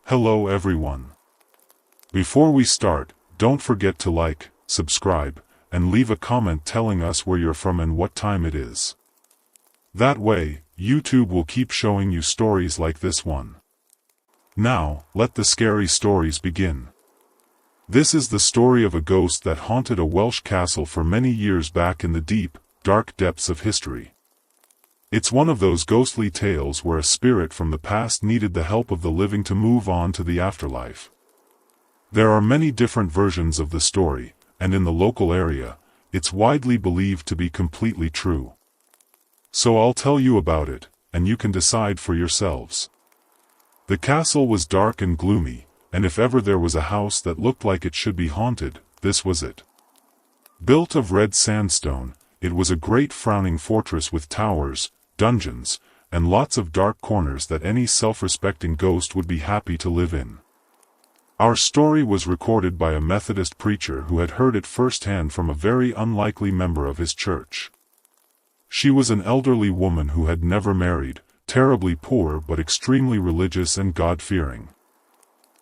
Hello everyone. Before we start, don't forget to like, subscribe, and leave a comment telling us where you're from and what time it is. That way, YouTube will keep showing you stories like this one. Now, let the scary stories begin. This is the story of a ghost that haunted a Welsh castle for many years back in the deep, dark depths of history. It's one of those ghostly tales where a spirit from the past needed the help of the living to move on to the afterlife. There are many different versions of the story, and in the local area, it's widely believed to be completely true. So I'll tell you about it, and you can decide for yourselves. The castle was dark and gloomy, and if ever there was a house that looked like it should be haunted, this was it. Built of red sandstone, it was a great frowning fortress with towers, dungeons, and lots of dark corners that any self-respecting ghost would be happy to live in. Our story was recorded by a Methodist preacher who had heard it firsthand from a very unlikely member of his church. She was an elderly woman who had never married, terribly poor but extremely religious and God-fearing.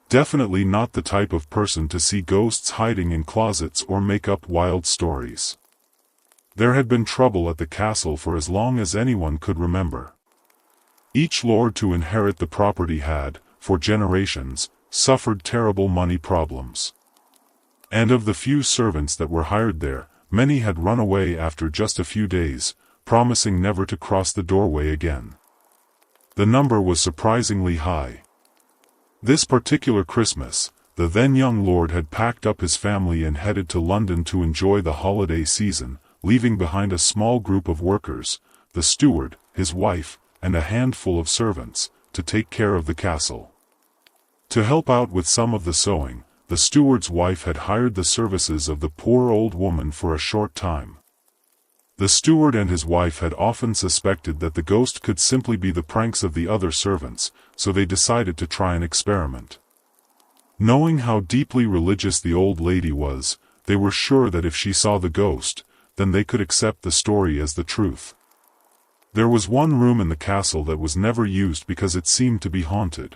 Definitely not the type of person to see ghosts hiding in closets or make up wild stories. There had been trouble at the castle for as long as anyone could remember. Each lord to inherit the property had, for generations, suffered terrible money problems. And of the few servants that were hired there, many had run away after just a few days, promising never to cross the doorway again. The number was surprisingly high. This particular Christmas, the then young lord had packed up his family and headed to London to enjoy the holiday season, leaving behind a small group of workers, the steward, his wife, and a handful of servants, to take care of the castle. To help out with some of the sewing, the steward's wife had hired the services of the poor old woman for a short time. The steward and his wife had often suspected that the ghost could simply be the pranks of the other servants, so they decided to try an experiment. Knowing how deeply religious the old lady was, they were sure that if she saw the ghost, then they could accept the story as the truth. There was one room in the castle that was never used because it seemed to be haunted.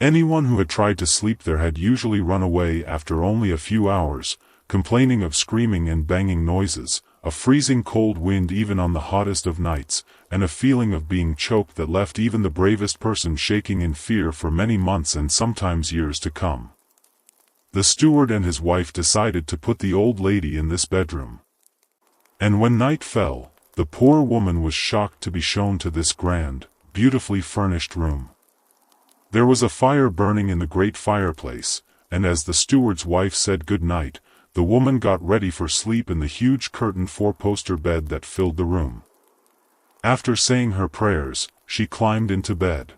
Anyone who had tried to sleep there had usually run away after only a few hours, complaining of screaming and banging noises, a freezing cold wind even on the hottest of nights, and a feeling of being choked that left even the bravest person shaking in fear for many months and sometimes years to come. The steward and his wife decided to put the old lady in this bedroom. And when night fell, the poor woman was shocked to be shown to this grand, beautifully furnished room. There was a fire burning in the great fireplace, and as the steward's wife said good night, the woman got ready for sleep in the huge curtained four-poster bed that filled the room. After saying her prayers, she climbed into bed.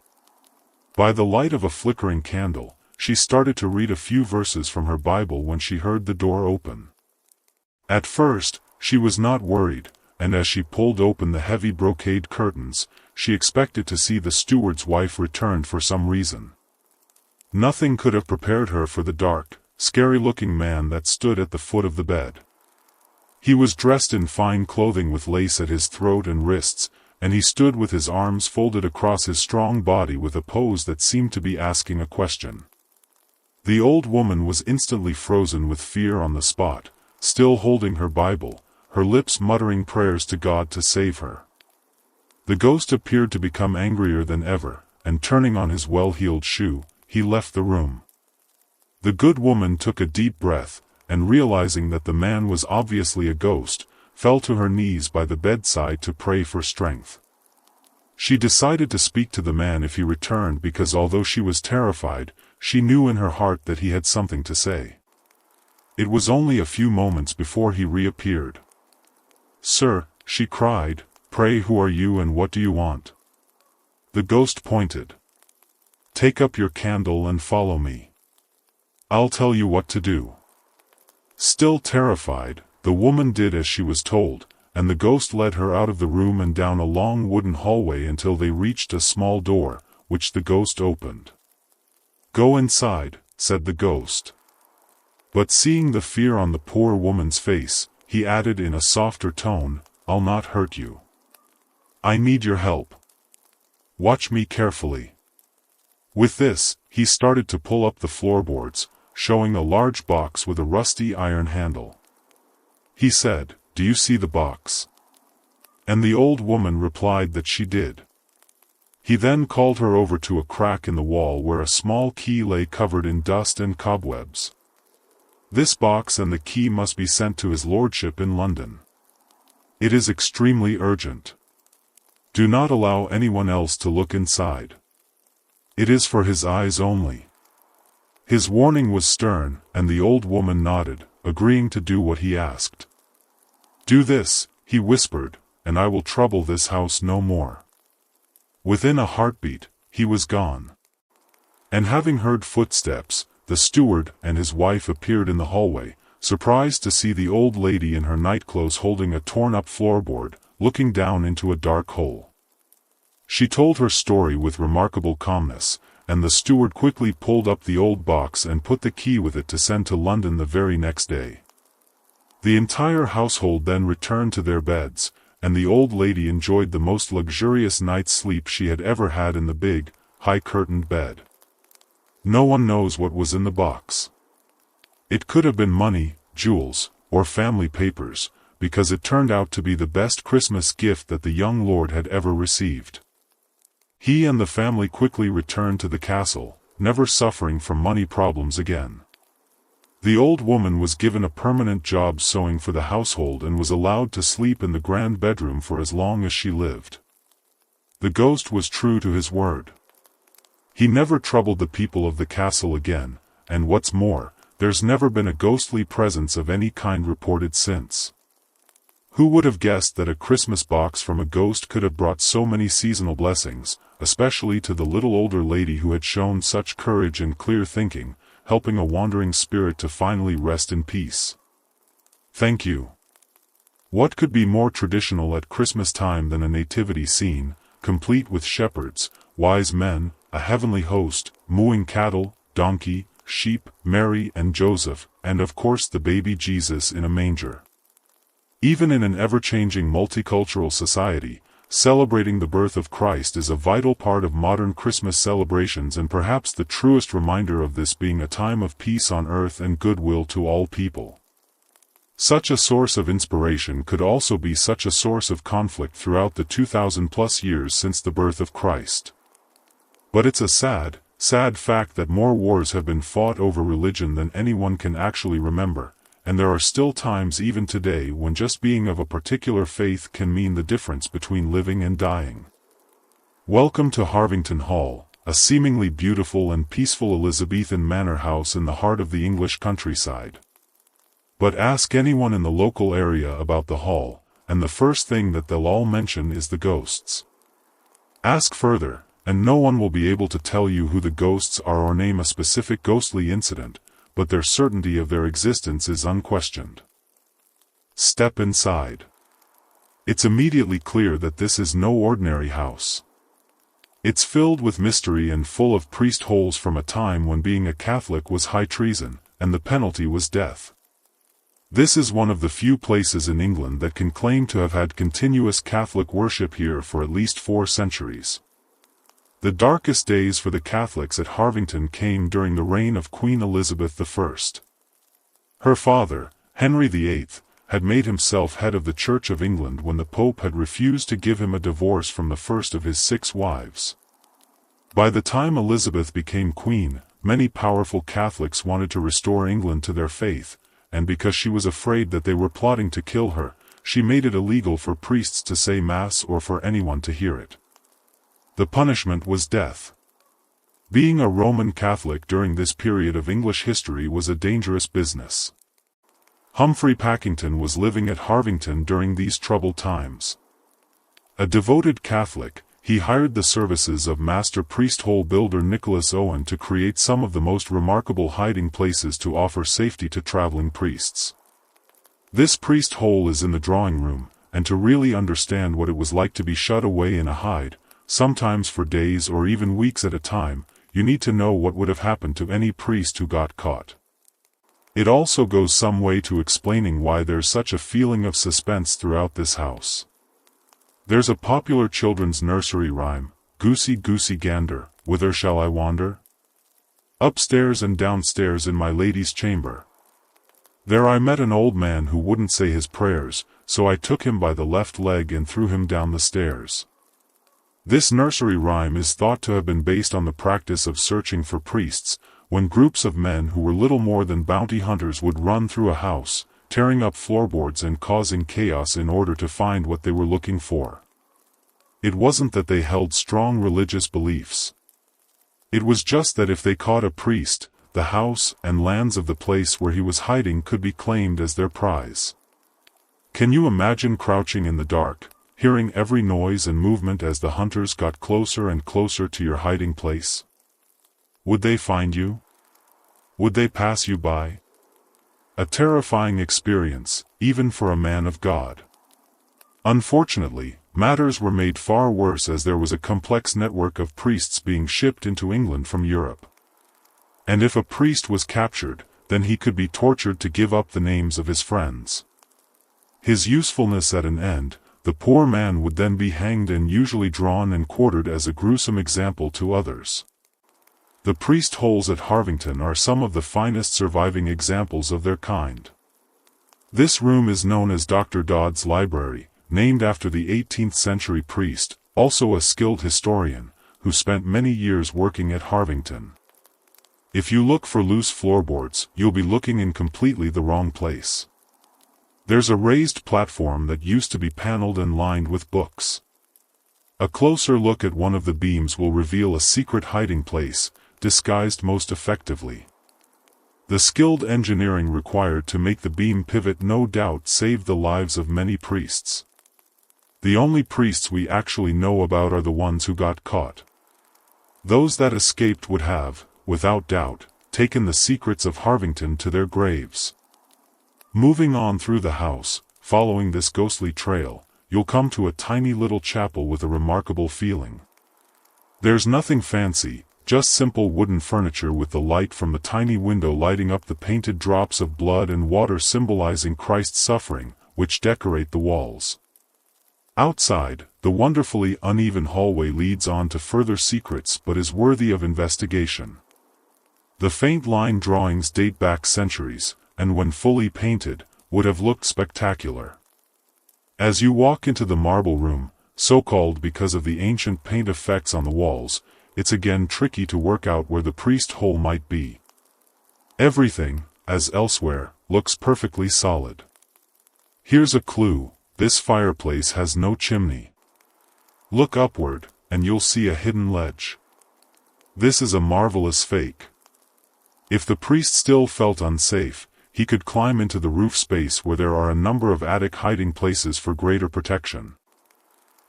By the light of a flickering candle, she started to read a few verses from her Bible when she heard the door open. At first, she was not worried, and as she pulled open the heavy brocade curtains, she expected to see the steward's wife returned for some reason. Nothing could have prepared her for the dark, scary-looking man that stood at the foot of the bed. He was dressed in fine clothing with lace at his throat and wrists, and he stood with his arms folded across his strong body with a pose that seemed to be asking a question. The old woman was instantly frozen with fear on the spot, still holding her Bible, her lips muttering prayers to God to save her. The ghost appeared to become angrier than ever, and turning on his well-heeled shoe, he left the room. The good woman took a deep breath, and realizing that the man was obviously a ghost, fell to her knees by the bedside to pray for strength. She decided to speak to the man if he returned because although she was terrified, she knew in her heart that he had something to say. It was only a few moments before he reappeared. "Sir," she cried, "pray who are you and what do you want?" The ghost pointed. "Take up your candle and follow me. I'll tell you what to do." Still terrified, the woman did as she was told, and the ghost led her out of the room and down a long wooden hallway until they reached a small door, which the ghost opened. "Go inside," said the ghost. But seeing the fear on the poor woman's face, he added in a softer tone, "I'll not hurt you. I need your help. Watch me carefully." With this, he started to pull up the floorboards, showing a large box with a rusty iron handle. He said, "Do you see the box?" And the old woman replied that she did. He then called her over to a crack in the wall where a small key lay covered in dust and cobwebs. "This box and the key must be sent to his lordship in London. It is extremely urgent. Do not allow anyone else to look inside. It is for his eyes only." His warning was stern, and the old woman nodded, agreeing to do what he asked. "Do this," he whispered, "and I will trouble this house no more." Within a heartbeat, he was gone. And having heard footsteps, the steward and his wife appeared in the hallway, surprised to see the old lady in her nightclothes holding a torn-up floorboard, looking down into a dark hole. She told her story with remarkable calmness, and the steward quickly pulled up the old box and put the key with it to send to London the very next day. The entire household then returned to their beds, and the old lady enjoyed the most luxurious night's sleep she had ever had in the big, high-curtained bed. No one knows what was in the box. It could have been money, jewels, or family papers, because it turned out to be the best Christmas gift that the young lord had ever received. He and the family quickly returned to the castle, never suffering from money problems again. The old woman was given a permanent job sewing for the household and was allowed to sleep in the grand bedroom for as long as she lived. The ghost was true to his word. He never troubled the people of the castle again, and what's more, there's never been a ghostly presence of any kind reported since. Who would have guessed that a Christmas box from a ghost could have brought so many seasonal blessings, especially to the little older lady who had shown such courage and clear thinking, helping a wandering spirit to finally rest in peace. Thank you. What could be more traditional at Christmas time than a nativity scene, complete with shepherds, wise men, a heavenly host, mooing cattle, donkey, sheep, Mary and Joseph, and of course the baby Jesus in a manger. Even in an ever-changing multicultural society, celebrating the birth of Christ is a vital part of modern Christmas celebrations, and perhaps the truest reminder of this being a time of peace on earth and goodwill to all people. Such a source of inspiration could also be such a source of conflict throughout the 2,000+ years since the birth of Christ. But it's a sad, sad fact that more wars have been fought over religion than anyone can actually remember, and there are still times even today when just being of a particular faith can mean the difference between living and dying. Welcome to Harvington Hall, a seemingly beautiful and peaceful Elizabethan manor house in the heart of the English countryside. But ask anyone in the local area about the hall, and the first thing that they'll all mention is the ghosts. Ask further, and no one will be able to tell you who the ghosts are or name a specific ghostly incident, but their certainty of their existence is unquestioned. Step inside. It's immediately clear that this is no ordinary house. It's filled with mystery and full of priest holes from a time when being a Catholic was high treason, and the penalty was death. This is one of the few places in England that can claim to have had continuous Catholic worship here for at least 4 centuries. The darkest days for the Catholics at Harvington came during the reign of Queen Elizabeth I. Her father, Henry VIII, had made himself head of the Church of England when the Pope had refused to give him a divorce from the first of his 6 wives. By the time Elizabeth became queen, many powerful Catholics wanted to restore England to their faith, and because she was afraid that they were plotting to kill her, she made it illegal for priests to say Mass or for anyone to hear it. The punishment was death. Being a Roman Catholic during this period of English history was a dangerous business. Humphrey Packington was living at Harvington during these troubled times. A devoted Catholic, he hired the services of master priest-hole builder Nicholas Owen to create some of the most remarkable hiding places to offer safety to traveling priests. This priest hole is in the drawing room, and to really understand what it was like to be shut away in a hide, sometimes for days or even weeks at a time, you need to know what would have happened to any priest who got caught. It also goes some way to explaining why there's such a feeling of suspense throughout this house. There's a popular children's nursery rhyme, "Goosey, goosey gander, whither shall I wander?" Upstairs and downstairs in my lady's chamber. There I met an old man who wouldn't say his prayers, so I took him by the left leg and threw him down the stairs. This nursery rhyme is thought to have been based on the practice of searching for priests, when groups of men who were little more than bounty hunters would run through a house, tearing up floorboards and causing chaos in order to find what they were looking for. It wasn't that they held strong religious beliefs. It was just that if they caught a priest, the house and lands of the place where he was hiding could be claimed as their prize. Can you imagine crouching in the dark, hearing every noise and movement as the hunters got closer and closer to your hiding place? Would they find you? Would they pass you by? A terrifying experience, even for a man of God. Unfortunately, matters were made far worse as there was a complex network of priests being shipped into England from Europe. And if a priest was captured, then he could be tortured to give up the names of his friends. His usefulness at an end, the poor man would then be hanged and usually drawn and quartered as a gruesome example to others. The priest holes at Harvington are some of the finest surviving examples of their kind. This room is known as Dr. Dodd's Library, named after the 18th century priest, also a skilled historian, who spent many years working at Harvington. If you look for loose floorboards, you'll be looking in completely the wrong place. There's a raised platform that used to be paneled and lined with books. A closer look at one of the beams will reveal a secret hiding place, disguised most effectively. The skilled engineering required to make the beam pivot no doubt saved the lives of many priests. The only priests we actually know about are the ones who got caught. Those that escaped would have, without doubt, taken the secrets of Harvington to their graves. Moving on through the house, following this ghostly trail, you'll come to a tiny little chapel with a remarkable feeling. There's nothing fancy, just simple wooden furniture with the light from the tiny window lighting up the painted drops of blood and water symbolizing Christ's suffering, which decorate the walls. Outside, the wonderfully uneven hallway leads on to further secrets but is worthy of investigation. The faint line drawings date back centuries, and when fully painted, would have looked spectacular. As you walk into the marble room, so-called because of the ancient paint effects on the walls, it's again tricky to work out where the priest hole might be. Everything, as elsewhere, looks perfectly solid. Here's a clue: this fireplace has no chimney. Look upward, and you'll see a hidden ledge. This is a marvelous fake. If the priest still felt unsafe, he could climb into the roof space where there are a number of attic hiding places for greater protection.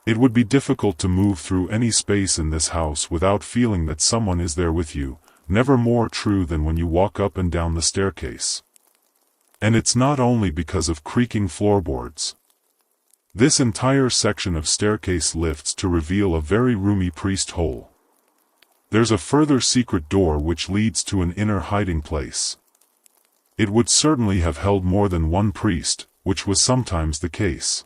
It would be difficult to move through any space in this house without feeling that someone is there with you, never more true than when you walk up and down the staircase. And it's not only because of creaking floorboards. This entire section of staircase lifts to reveal a very roomy priest hole. There's a further secret door which leads to an inner hiding place. It would certainly have held more than one priest, which was sometimes the case.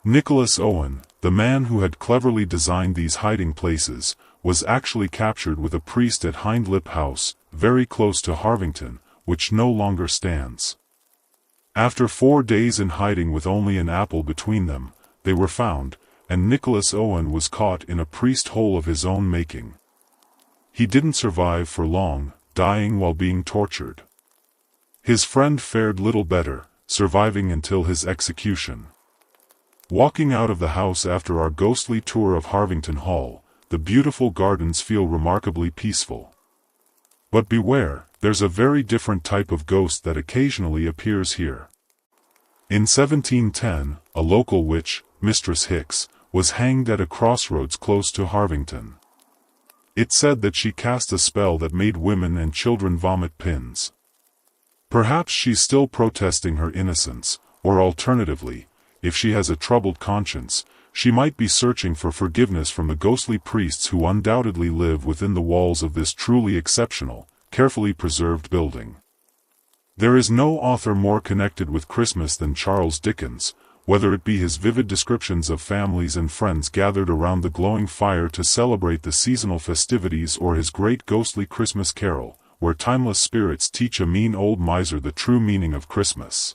Nicholas Owen, the man who had cleverly designed these hiding places, was actually captured with a priest at Hindlip House, very close to Harvington, which no longer stands. After 4 days in hiding with only an apple between them, they were found, and Nicholas Owen was caught in a priest hole of his own making. He didn't survive for long, dying while being tortured. His friend fared little better, surviving until his execution. Walking out of the house after our ghostly tour of Harvington Hall, the beautiful gardens feel remarkably peaceful. But beware, there's a very different type of ghost that occasionally appears here. In 1710, a local witch, Mistress Hicks, was hanged at a crossroads close to Harvington. It's said that she cast a spell that made women and children vomit pins. Perhaps she's still protesting her innocence, or alternatively, if she has a troubled conscience, she might be searching for forgiveness from the ghostly priests who undoubtedly live within the walls of this truly exceptional, carefully preserved building. There is no author more connected with Christmas than Charles Dickens, whether it be his vivid descriptions of families and friends gathered around the glowing fire to celebrate the seasonal festivities, or his great ghostly Christmas carol, where timeless spirits teach a mean old miser the true meaning of Christmas.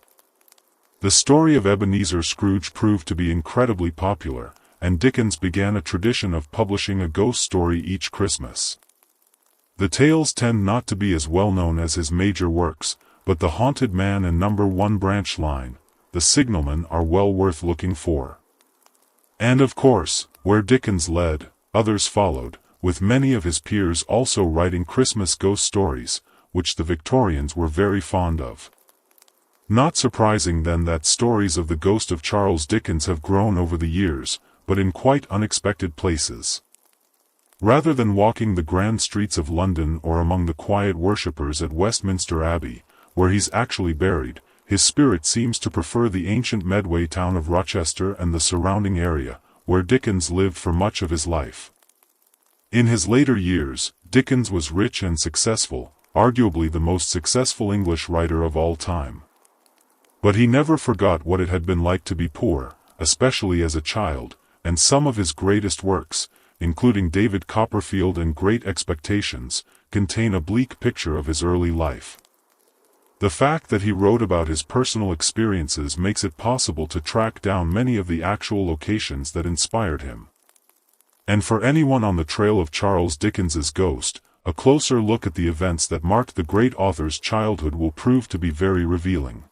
The story of Ebenezer Scrooge proved to be incredibly popular, and Dickens began a tradition of publishing a ghost story each Christmas. The tales tend not to be as well known as his major works, but The Haunted Man and Number 1 Branch Line, The Signalman are well worth looking for. And of course, where Dickens led, others followed, with many of his peers also writing Christmas ghost stories, which the Victorians were very fond of. Not surprising then that stories of the ghost of Charles Dickens have grown over the years, but in quite unexpected places. Rather than walking the grand streets of London or among the quiet worshippers at Westminster Abbey, where he's actually buried, his spirit seems to prefer the ancient Medway town of Rochester and the surrounding area, where Dickens lived for much of his life. In his later years, Dickens was rich and successful, arguably the most successful English writer of all time. But he never forgot what it had been like to be poor, especially as a child, and some of his greatest works, including David Copperfield and Great Expectations, contain a bleak picture of his early life. The fact that he wrote about his personal experiences makes it possible to track down many of the actual locations that inspired him. And for anyone on the trail of Charles Dickens's ghost, a closer look at the events that marked the great author's childhood will prove to be very revealing.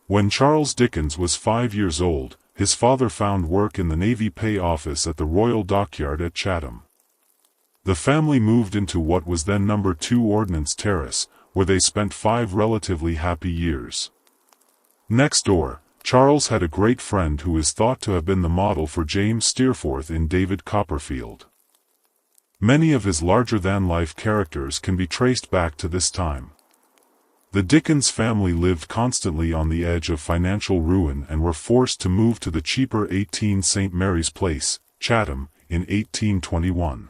When Charles Dickens was 5 years old, his father found work in the Navy Pay Office at the Royal Dockyard at Chatham. The family moved into what was then No. 2 Ordnance Terrace, where they spent 5 relatively happy years. Next door, Charles had a great friend who is thought to have been the model for James Steerforth in David Copperfield. Many of his larger-than-life characters can be traced back to this time. The Dickens family lived constantly on the edge of financial ruin and were forced to move to the cheaper 18 St. Mary's Place, Chatham, in 1821.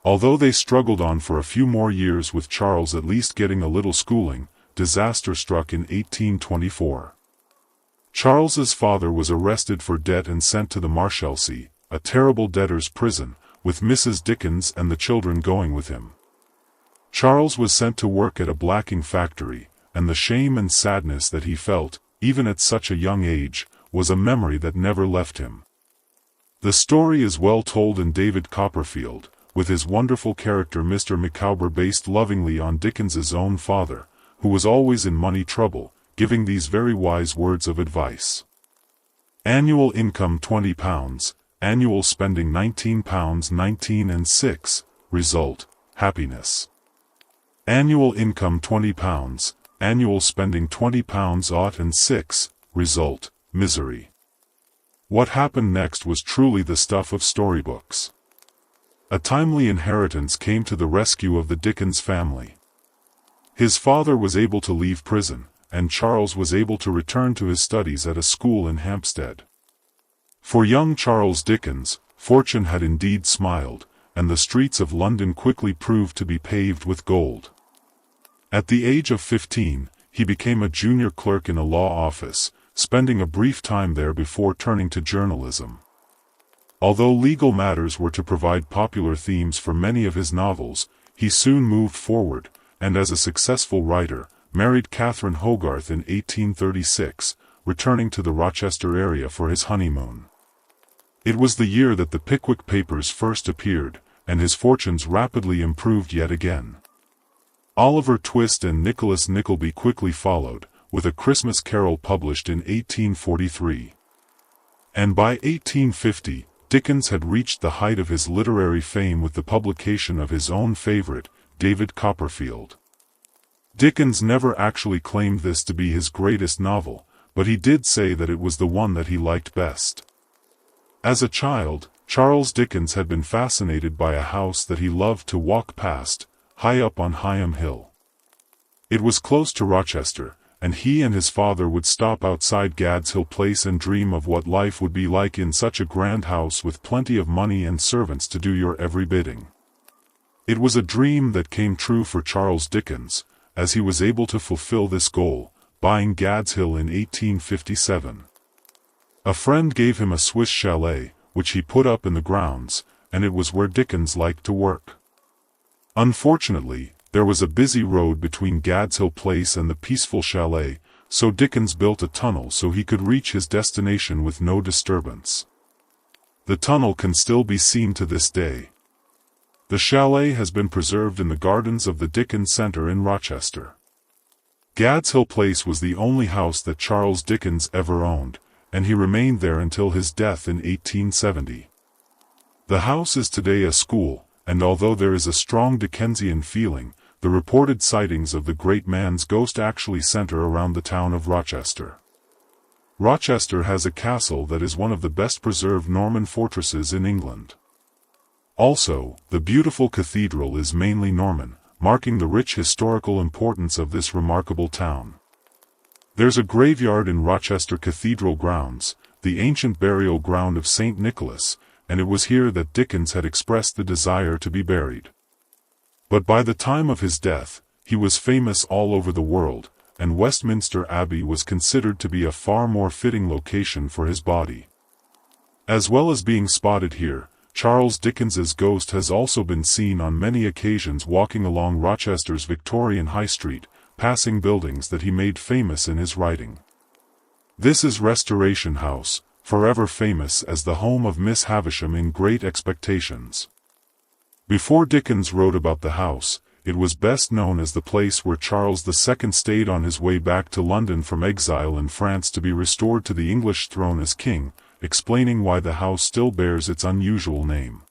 Although they struggled on for a few more years with Charles at least getting a little schooling, disaster struck in 1824. Charles's father was arrested for debt and sent to the Marshalsea, a terrible debtor's prison, with Mrs. Dickens and the children going with him. Charles was sent to work at a blacking factory, and the shame and sadness that he felt, even at such a young age, was a memory that never left him. The story is well told in David Copperfield, with his wonderful character Mr. Micawber based lovingly on Dickens's own father, who was always in money trouble, giving these very wise words of advice. Annual income £20, annual spending £19 19 and 6, result, happiness. Annual income £20, annual spending £20 ought and 6, result, misery. What happened next was truly the stuff of storybooks. A timely inheritance came to the rescue of the Dickens family. His father was able to leave prison, and Charles was able to return to his studies at a school in Hampstead. For young Charles Dickens, fortune had indeed smiled, and the streets of London quickly proved to be paved with gold. At the age of 15, he became a junior clerk in a law office, spending a brief time there before turning to journalism. Although legal matters were to provide popular themes for many of his novels, he soon moved forward, and as a successful writer, married Catherine Hogarth in 1836, returning to the Rochester area for his honeymoon. It was the year that the Pickwick Papers first appeared, and his fortunes rapidly improved yet again. Oliver Twist and Nicholas Nickleby quickly followed, with A Christmas Carol published in 1843. And by 1850, Dickens had reached the height of his literary fame with the publication of his own favorite, David Copperfield. Dickens never actually claimed this to be his greatest novel, but he did say that it was the one that he liked best. As a child, Charles Dickens had been fascinated by a house that he loved to walk past, high up on Higham Hill. It was close to Rochester, and he and his father would stop outside Gad's Hill Place and dream of what life would be like in such a grand house with plenty of money and servants to do your every bidding. It was a dream that came true for Charles Dickens, as he was able to fulfill this goal, buying Gad's Hill in 1857. A friend gave him a Swiss chalet, which he put up in the grounds, and it was where Dickens liked to work. Unfortunately, there was a busy road between Gad's Hill Place and the peaceful chalet, so Dickens built a tunnel so he could reach his destination with no disturbance. The tunnel can still be seen to this day. The chalet has been preserved in the gardens of the Dickens Centre in Rochester. Gad's Hill Place was the only house that Charles Dickens ever owned, and he remained there until his death in 1870. The house is today a school, and although there is a strong Dickensian feeling, the reported sightings of the great man's ghost actually center around the town of Rochester. Rochester has a castle that is one of the best preserved Norman fortresses in England. Also, the beautiful cathedral is mainly Norman, marking the rich historical importance of this remarkable town. There's a graveyard in Rochester Cathedral grounds, the ancient burial ground of St. Nicholas, and it was here that Dickens had expressed the desire to be buried. But by the time of his death, he was famous all over the world, and Westminster Abbey was considered to be a far more fitting location for his body. As well as being spotted here, Charles Dickens's ghost has also been seen on many occasions walking along Rochester's Victorian High Street, passing buildings that he made famous in his writing. This is Restoration House, forever famous as the home of Miss Havisham in Great Expectations. Before Dickens wrote about the house, it was best known as the place where Charles II stayed on his way back to London from exile in France to be restored to the English throne as king, explaining why the house still bears its unusual name.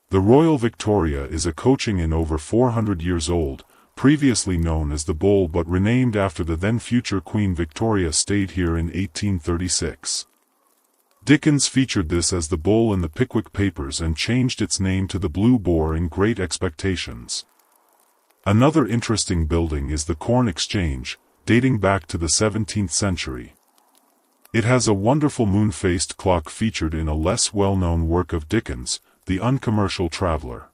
The Royal Victoria is a coaching inn over 400 years old, previously known as the Bull but renamed after the then-future Queen Victoria stayed here in 1836. Dickens featured this as the Bull in the Pickwick Papers and changed its name to the Blue Boar in Great Expectations. Another interesting building is the Corn Exchange, dating back to the 17th century. It has a wonderful moon-faced clock featured in a less well-known work of Dickens, The Uncommercial Traveller.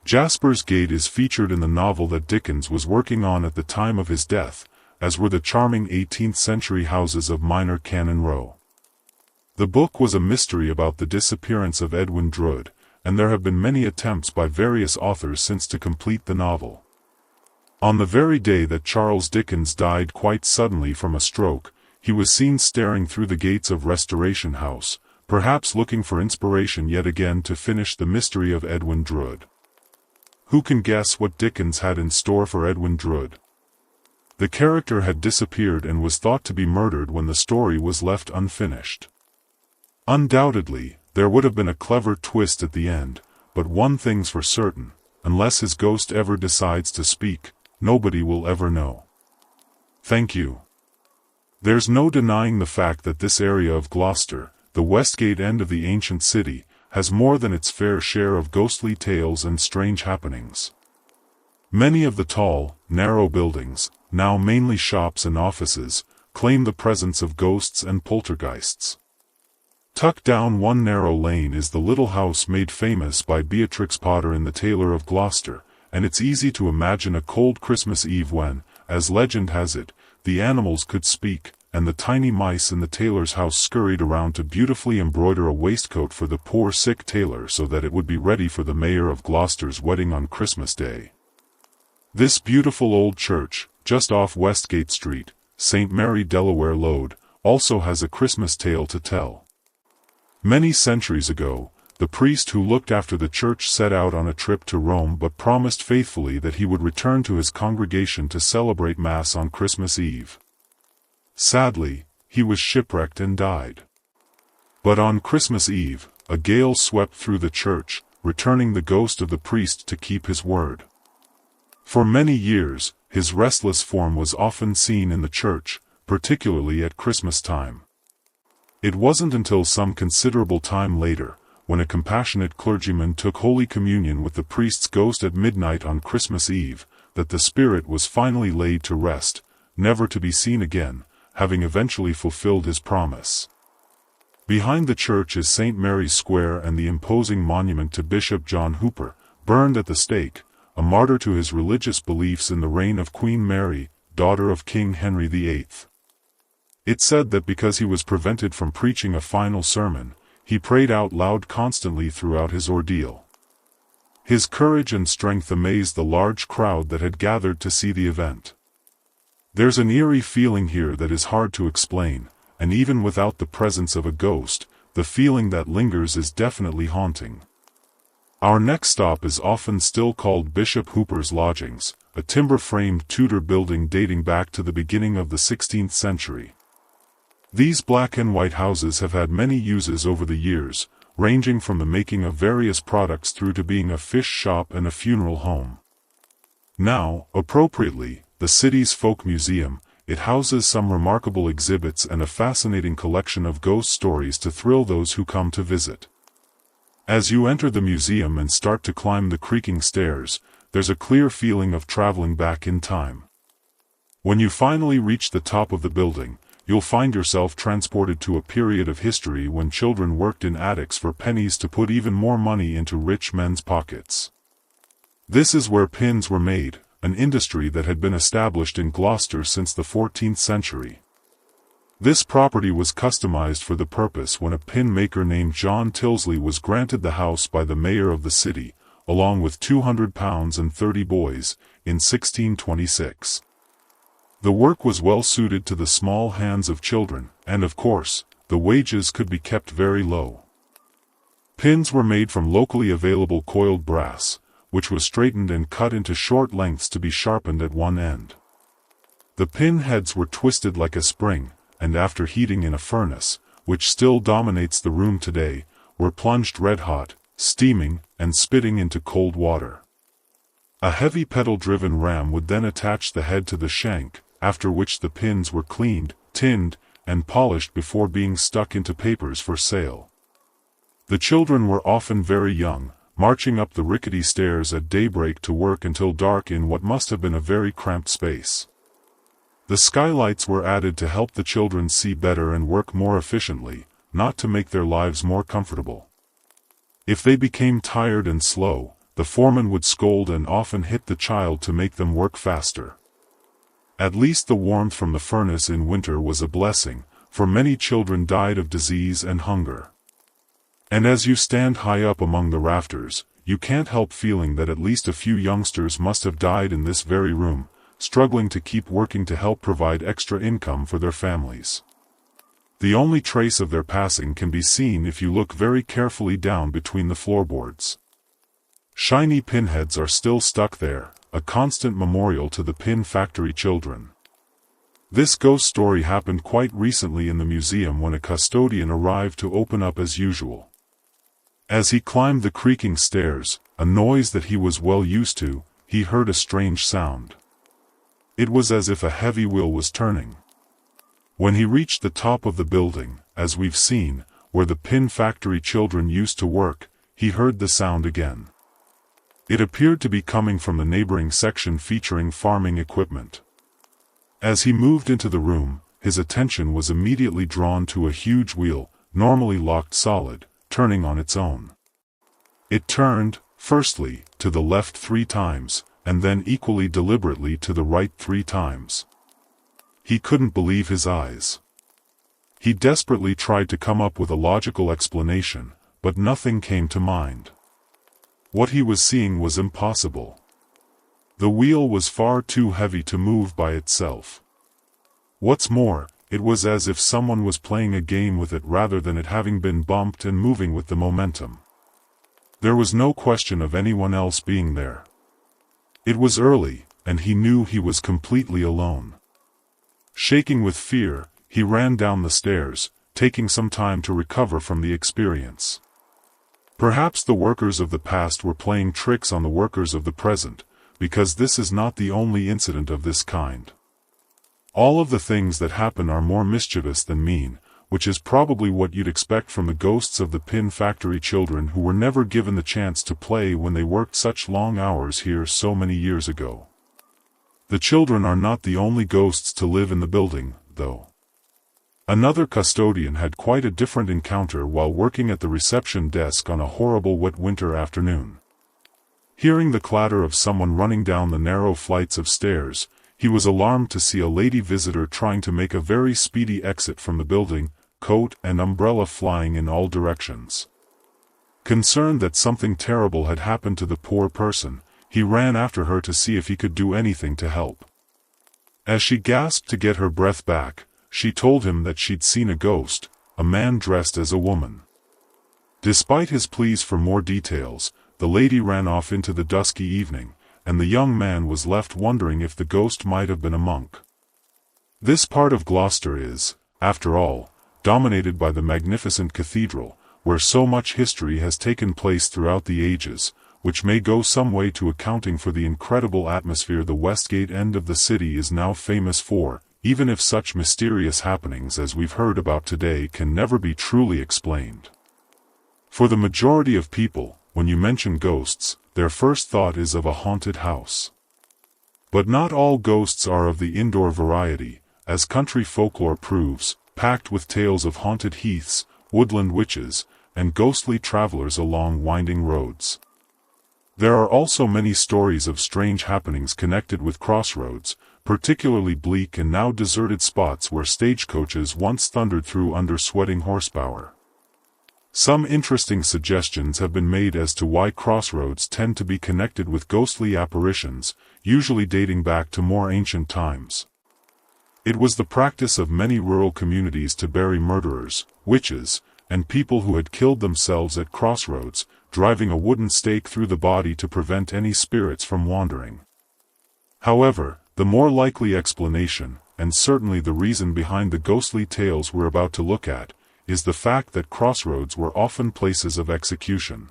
Jasper's Gate is featured in the novel that Dickens was working on at the time of his death, as were the charming 18th-century houses of Minor Cannon Row. The book was a mystery about the disappearance of Edwin Drood, and there have been many attempts by various authors since to complete the novel. On the very day that Charles Dickens died quite suddenly from a stroke, he was seen staring through the gates of Restoration House, perhaps looking for inspiration yet again to finish the mystery of Edwin Drood. Who can guess what Dickens had in store for Edwin Drood? The character had disappeared and was thought to be murdered when the story was left unfinished. Undoubtedly, there would have been a clever twist at the end, but one thing's for certain, unless his ghost ever decides to speak, nobody will ever know. Thank you. There's no denying the fact that this area of Gloucester, the Westgate end of the ancient city, has more than its fair share of ghostly tales and strange happenings. Many of the tall, narrow buildings, now mainly shops and offices, claim the presence of ghosts and poltergeists. Tucked down one narrow lane is the little house made famous by Beatrix Potter in The Tailor of Gloucester, and it's easy to imagine a cold Christmas Eve when, as legend has it, the animals could speak, and the tiny mice in the tailor's house scurried around to beautifully embroider a waistcoat for the poor sick tailor so that it would be ready for the Mayor of Gloucester's wedding on Christmas Day. This beautiful old church, just off Westgate Street, St. Mary Delaware Road, also has a Christmas tale to tell. Many centuries ago, the priest who looked after the church set out on a trip to Rome but promised faithfully that he would return to his congregation to celebrate Mass on Christmas Eve. Sadly, he was shipwrecked and died. But on Christmas Eve, a gale swept through the church, returning the ghost of the priest to keep his word. For many years, his restless form was often seen in the church, particularly at Christmas time. It wasn't until some considerable time later, when a compassionate clergyman took Holy Communion with the priest's ghost at midnight on Christmas Eve, that the spirit was finally laid to rest, never to be seen again, having eventually fulfilled his promise. Behind the church is St. Mary's Square and the imposing monument to Bishop John Hooper, burned at the stake, a martyr to his religious beliefs in the reign of Queen Mary, daughter of King Henry VIII. It said that because he was prevented from preaching a final sermon, he prayed out loud constantly throughout his ordeal. His courage and strength amazed the large crowd that had gathered to see the event. There's an eerie feeling here that is hard to explain, and even without the presence of a ghost, the feeling that lingers is definitely haunting. Our next stop is often still called Bishop Hooper's Lodgings, a timber-framed Tudor building dating back to the beginning of the 16th century. These black and white houses have had many uses over the years, ranging from the making of various products through to being a fish shop and a funeral home. Now, appropriately, the city's folk museum, it houses some remarkable exhibits and a fascinating collection of ghost stories to thrill those who come to visit. As you enter the museum and start to climb the creaking stairs, there's a clear feeling of traveling back in time. When you finally reach the top of the building, you'll find yourself transported to a period of history when children worked in attics for pennies to put even more money into rich men's pockets. This is where pins were made, an industry that had been established in Gloucester since the 14th century. This property was customized for the purpose when a pin maker named John Tilsley was granted the house by the mayor of the city, along with £200 and 30 boys, in 1626. The work was well suited to the small hands of children, and of course, the wages could be kept very low. Pins were made from locally available coiled brass, which was straightened and cut into short lengths to be sharpened at one end. The pin heads were twisted like a spring, and after heating in a furnace, which still dominates the room today, were plunged red-hot, steaming, and spitting into cold water. A heavy pedal-driven ram would then attach the head to the shank, after which the pins were cleaned, tinned, and polished before being stuck into papers for sale. The children were often very young, marching up the rickety stairs at daybreak to work until dark in what must have been a very cramped space. The skylights were added to help the children see better and work more efficiently, not to make their lives more comfortable. If they became tired and slow, the foreman would scold and often hit the child to make them work faster. At least the warmth from the furnace in winter was a blessing, for many children died of disease and hunger. And as you stand high up among the rafters, you can't help feeling that at least a few youngsters must have died in this very room, struggling to keep working to help provide extra income for their families. The only trace of their passing can be seen if you look very carefully down between the floorboards. Shiny pinheads are still stuck there, a constant memorial to the pin factory children. This ghost story happened quite recently in the museum when a custodian arrived to open up as usual. As he climbed the creaking stairs, a noise that he was well used to, he heard a strange sound. It was as if a heavy wheel was turning. When he reached the top of the building, as we've seen, where the pin factory children used to work, he heard the sound again. It appeared to be coming from the neighboring section featuring farming equipment. As he moved into the room, his attention was immediately drawn to a huge wheel, normally locked solid, turning on its own. It turned, firstly, to the left 3 times, and then equally deliberately to the right 3 times. He couldn't believe his eyes. He desperately tried to come up with a logical explanation, but nothing came to mind. What he was seeing was impossible. The wheel was far too heavy to move by itself. What's more, it was as if someone was playing a game with it rather than it having been bumped and moving with the momentum. There was no question of anyone else being there. It was early, and he knew he was completely alone. Shaking with fear, he ran down the stairs, taking some time to recover from the experience. Perhaps the workers of the past were playing tricks on the workers of the present, because this is not the only incident of this kind. All of the things that happen are more mischievous than mean, which is probably what you'd expect from the ghosts of the pin factory children who were never given the chance to play when they worked such long hours here so many years ago. The children are not the only ghosts to live in the building, though. Another custodian had quite a different encounter while working at the reception desk on a horrible wet winter afternoon. Hearing the clatter of someone running down the narrow flights of stairs, he was alarmed to see a lady visitor trying to make a very speedy exit from the building, coat and umbrella flying in all directions. Concerned that something terrible had happened to the poor person, he ran after her to see if he could do anything to help. As she gasped to get her breath back, she told him that she'd seen a ghost, a man dressed as a woman. Despite his pleas for more details, the lady ran off into the dusky evening, and the young man was left wondering if the ghost might have been a monk. This part of Gloucester is, after all, dominated by the magnificent cathedral, where so much history has taken place throughout the ages, which may go some way to accounting for the incredible atmosphere the Westgate end of the city is now famous for, even if such mysterious happenings as we've heard about today can never be truly explained. For the majority of people, when you mention ghosts, their first thought is of a haunted house. But not all ghosts are of the indoor variety, as country folklore proves, packed with tales of haunted heaths, woodland witches, and ghostly travelers along winding roads. There are also many stories of strange happenings connected with crossroads, particularly bleak and now deserted spots where stagecoaches once thundered through under sweating horsepower. Some interesting suggestions have been made as to why crossroads tend to be connected with ghostly apparitions, usually dating back to more ancient times. It was the practice of many rural communities to bury murderers, witches, and people who had killed themselves at crossroads, driving a wooden stake through the body to prevent any spirits from wandering. However, the more likely explanation, and certainly the reason behind the ghostly tales we're about to look at, is the fact that crossroads were often places of execution.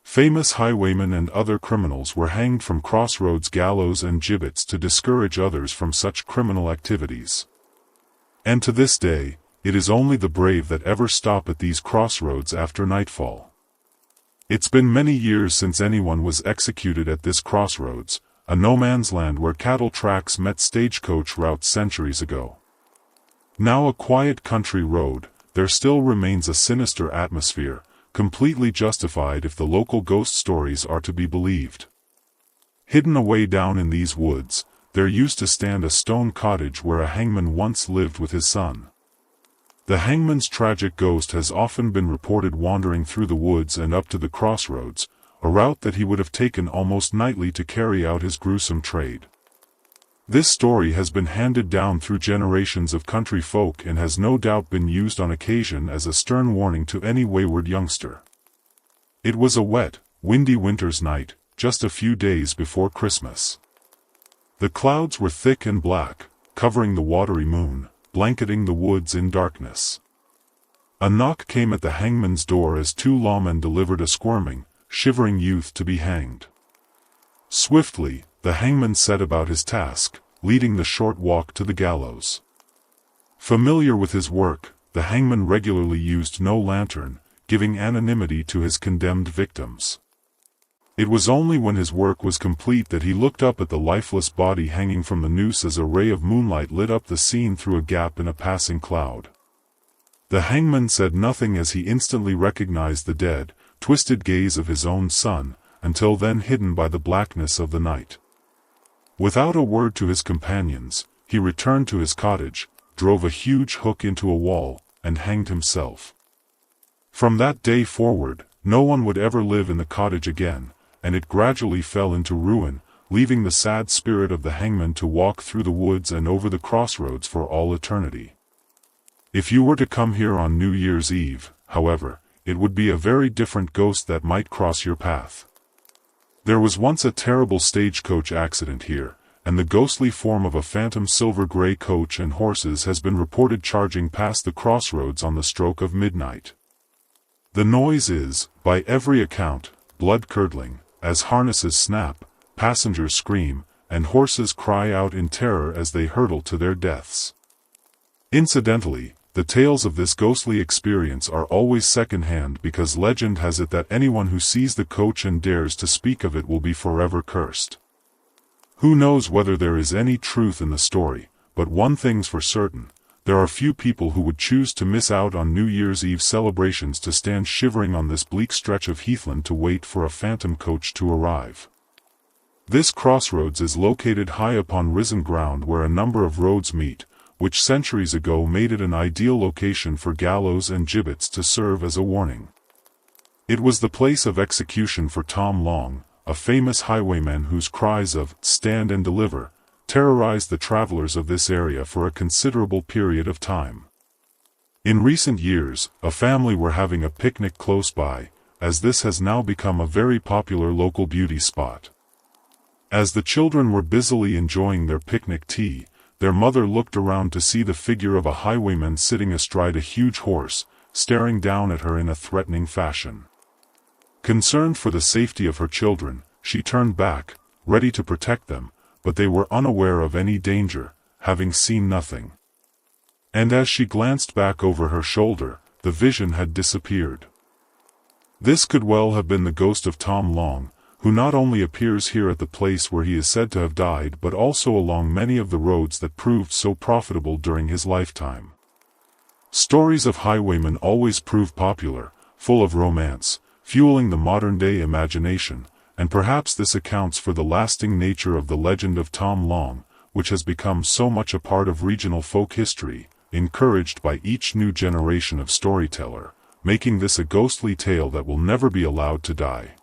Famous highwaymen and other criminals were hanged from crossroads gallows and gibbets to discourage others from such criminal activities. And to this day, it is only the brave that ever stop at these crossroads after nightfall. It's been many years since anyone was executed at this crossroads, a no-man's land where cattle tracks met stagecoach routes centuries ago. Now a quiet country road, there still remains a sinister atmosphere, completely justified if the local ghost stories are to be believed. Hidden away down in these woods, there used to stand a stone cottage where a hangman once lived with his son. The hangman's tragic ghost has often been reported wandering through the woods and up to the crossroads, a route that he would have taken almost nightly to carry out his gruesome trade. This story has been handed down through generations of country folk and has no doubt been used on occasion as a stern warning to any wayward youngster. It was a wet, windy winter's night, just a few days before Christmas. The clouds were thick and black, covering the watery moon, blanketing the woods in darkness. A knock came at the hangman's door as two lawmen delivered a squirming, shivering youth to be hanged. Swiftly, the hangman set about his task, leading the short walk to the gallows. Familiar with his work, the hangman regularly used no lantern, giving anonymity to his condemned victims. It was only when his work was complete that he looked up at the lifeless body hanging from the noose as a ray of moonlight lit up the scene through a gap in a passing cloud. The hangman said nothing as he instantly recognized the dead, twisted gaze of his own son, until then hidden by the blackness of the night. Without a word to his companions, he returned to his cottage, drove a huge hook into a wall, and hanged himself. From that day forward, no one would ever live in the cottage again, and it gradually fell into ruin, leaving the sad spirit of the hangman to walk through the woods and over the crossroads for all eternity. If you were to come here on New Year's Eve, however, it would be a very different ghost that might cross your path. There was once a terrible stagecoach accident here, and the ghostly form of a phantom silver-gray coach and horses has been reported charging past the crossroads on the stroke of midnight. The noise is, by every account, blood-curdling, as harnesses snap, passengers scream, and horses cry out in terror as they hurtle to their deaths. Incidentally, the tales of this ghostly experience are always second-hand because legend has it that anyone who sees the coach and dares to speak of it will be forever cursed. Who knows whether there is any truth in the story, but one thing's for certain, there are few people who would choose to miss out on New Year's Eve celebrations to stand shivering on this bleak stretch of heathland to wait for a phantom coach to arrive. This crossroads is located high upon risen ground where a number of roads meet, which centuries ago made it an ideal location for gallows and gibbets to serve as a warning. It was the place of execution for Tom Long, a famous highwayman whose cries of "Stand and deliver" terrorized the travelers of this area for a considerable period of time. In recent years, a family were having a picnic close by, as this has now become a very popular local beauty spot. As the children were busily enjoying their picnic tea, their mother looked around to see the figure of a highwayman sitting astride a huge horse, staring down at her in a threatening fashion. Concerned for the safety of her children, she turned back, ready to protect them, but they were unaware of any danger, having seen nothing. And as she glanced back over her shoulder, the vision had disappeared. This could well have been the ghost of Tom Long, who not only appears here at the place where he is said to have died but also along many of the roads that proved so profitable during his lifetime. Stories of highwaymen always prove popular, full of romance, fueling the modern-day imagination, and perhaps this accounts for the lasting nature of the legend of Tom Long, which has become so much a part of regional folk history, encouraged by each new generation of storyteller, making this a ghostly tale that will never be allowed to die.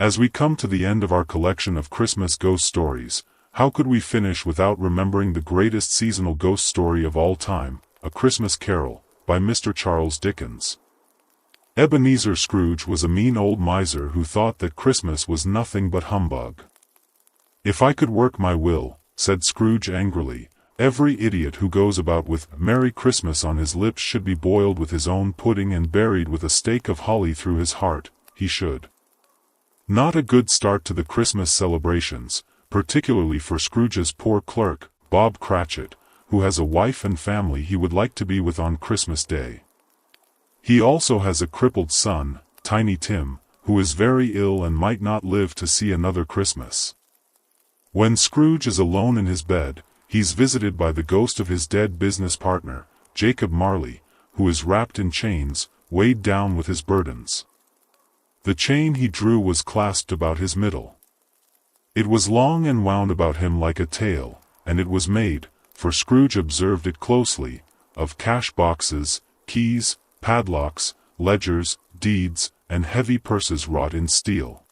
As we come to the end of our collection of Christmas ghost stories, how could we finish without remembering the greatest seasonal ghost story of all time, A Christmas Carol, by Mr. Charles Dickens. Ebenezer Scrooge was a mean old miser who thought that Christmas was nothing but humbug. "If I could work my will," said Scrooge angrily, "every idiot who goes about with 'Merry Christmas' on his lips should be boiled with his own pudding and buried with a stake of holly through his heart, he should." Not a good start to the Christmas celebrations, particularly for Scrooge's poor clerk, Bob Cratchit, who has a wife and family he would like to be with on Christmas Day. He also has a crippled son, Tiny Tim, who is very ill and might not live to see another Christmas. When Scrooge is alone in his bed, he's visited by the ghost of his dead business partner, Jacob Marley, who is wrapped in chains, weighed down with his burdens. The chain he drew was clasped about his middle. It was long and wound about him like a tail, and it was made, for Scrooge observed it closely, of cash boxes, keys, padlocks, ledgers, deeds, and heavy purses wrought in steel.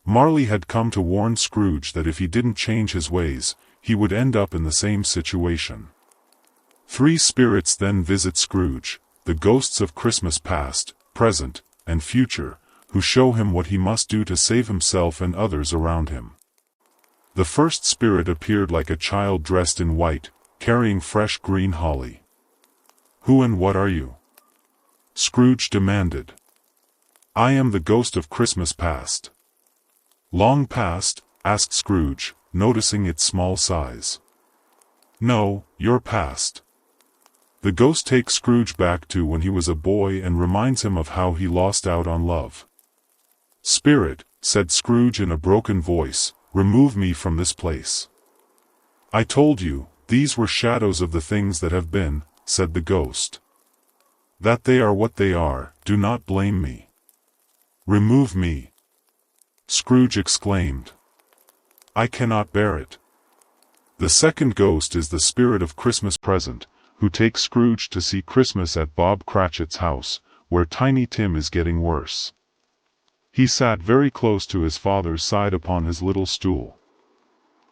Marley had come to warn Scrooge that if he didn't change his ways, he would end up in the same situation. Three spirits then visit Scrooge, the ghosts of Christmas past, present, and future, who show him what he must do to save himself and others around him. The first spirit appeared like a child dressed in white, carrying fresh green holly. "Who and what are you?" Scrooge demanded. "I am the ghost of Christmas past." "Long past?" asked Scrooge, noticing its small size. "No, you're past." The ghost takes Scrooge back to when he was a boy and reminds him of how he lost out on love. "Spirit," said Scrooge in a broken voice, "remove me from this place." "I told you, these were shadows of the things that have been," said the ghost. "That they are what they are, do not blame me." "Remove me!" Scrooge exclaimed. "I cannot bear it." The second ghost is the spirit of Christmas present, who takes Scrooge to see Christmas at Bob Cratchit's house, where Tiny Tim is getting worse. He sat very close to his father's side upon his little stool.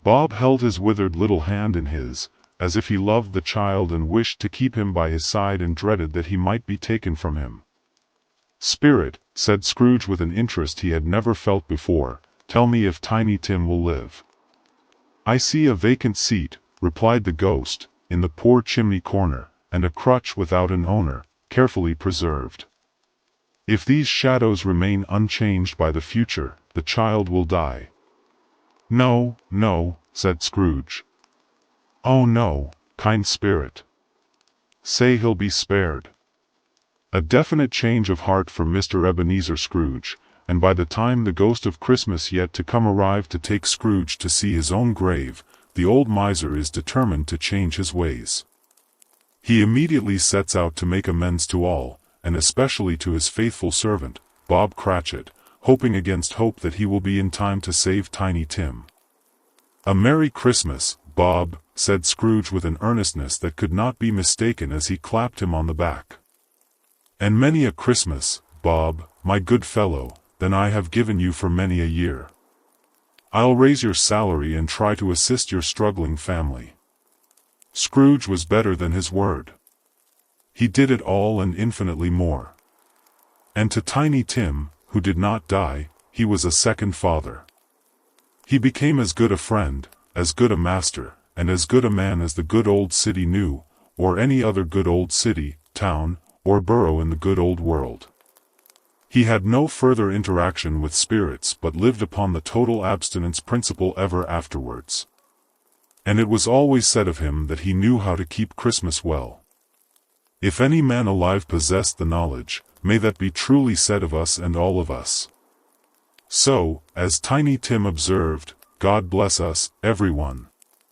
Bob held his withered little hand in his, as if he loved the child and wished to keep him by his side and dreaded that he might be taken from him. "Spirit," said Scrooge with an interest he had never felt before, "tell me if Tiny Tim will live." "I see a vacant seat," replied the ghost, "in the poor chimney corner, and a crutch without an owner, carefully preserved. If these shadows remain unchanged by the future, the child will die." "No, no," said Scrooge. "Oh no, kind spirit. Say he'll be spared." A definite change of heart for Mr. Ebenezer Scrooge, and by the time the ghost of Christmas yet to come arrived to take Scrooge to see his own grave, the old miser is determined to change his ways. He immediately sets out to make amends to all, and especially to his faithful servant, Bob Cratchit, hoping against hope that he will be in time to save Tiny Tim. "A Merry Christmas, Bob," said Scrooge with an earnestness that could not be mistaken as he clapped him on the back. "And many a Christmas, Bob, my good fellow, than I have given you for many a year. I'll raise your salary and try to assist your struggling family." Scrooge was better than his word. He did it all and infinitely more. And to Tiny Tim, who did not die, he was a second father. He became as good a friend, as good a master, and as good a man as the good old city knew, or any other good old city, town, or borough in the good old world. He had no further interaction with spirits but lived upon the total abstinence principle ever afterwards. And it was always said of him that he knew how to keep Christmas well. If any man alive possessed the knowledge, may that be truly said of us and all of us. So, as Tiny Tim observed, God bless us, everyone.